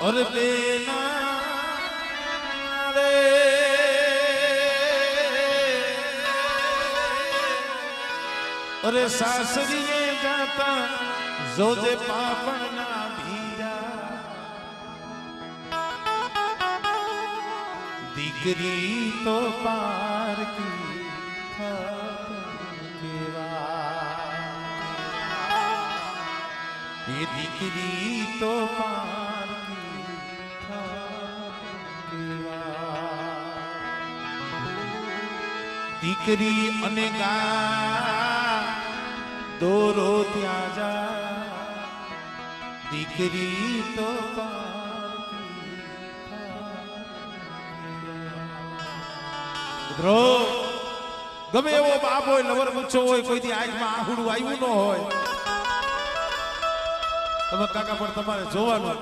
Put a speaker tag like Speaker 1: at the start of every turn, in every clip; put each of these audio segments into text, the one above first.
Speaker 1: और बेना रे अरे सासरिये जाता जोजे पापना भीरा दीकरी तो पार की ये दीकरी तो पार की दीकरी अनेगा दोरो त्या जा दीकरी तो पार की गमे एवो बाप होय लवर मुछो होय कोई दी आंख में आहुडू आव्યું न होय તમે કાકા પણ તમારે જોવાનું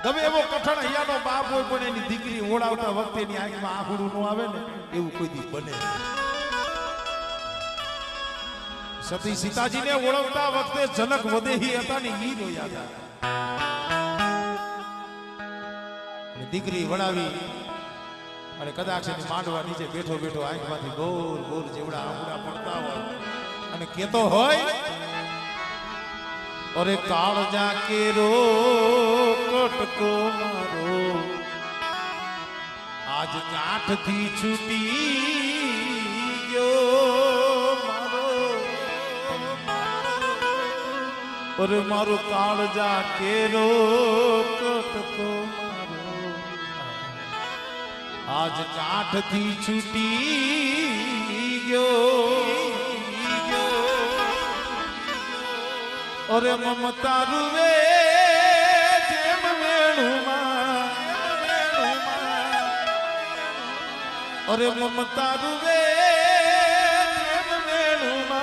Speaker 1: ગમે એવો કઠણ હૈયાનો બાપ હોય પણ એની દીકરી ઓળાવતા વખતે એની આંખમાં આંખડું ન આવે ને એવું કોઈ દી બને સતી સીતાજીને ઓળવતા વખતે જનક વદેહી હતા ને ઈ રોયા હતા દીકરી વડાવી અને કદાચ એની માંડવા નીચે બેઠો બેઠો આંખમાંથી ગોર ગોર જેવડા આંગળા પડતા હોય અને કેતો હોય अरे काल जाके रो कटको मारो आज काठ थी छूटी गयो मारो अरे मारो काल जाके रो कटको मारो आज काठ थी छूटी गयो और ममता रुवे जेम वेणुमा और ममता रुवे जेम वेणुमा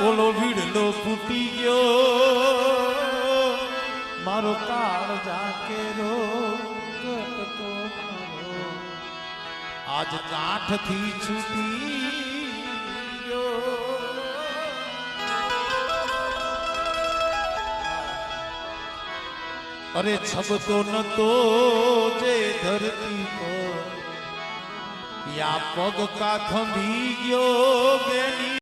Speaker 1: ओलो वीडलो फूटी गयो मारो काल जाके रो कटको मारो आज काठ थी छूटी गयो अरे छब तो न तो जे धरती पर या पग का थंभी गयो बेनी।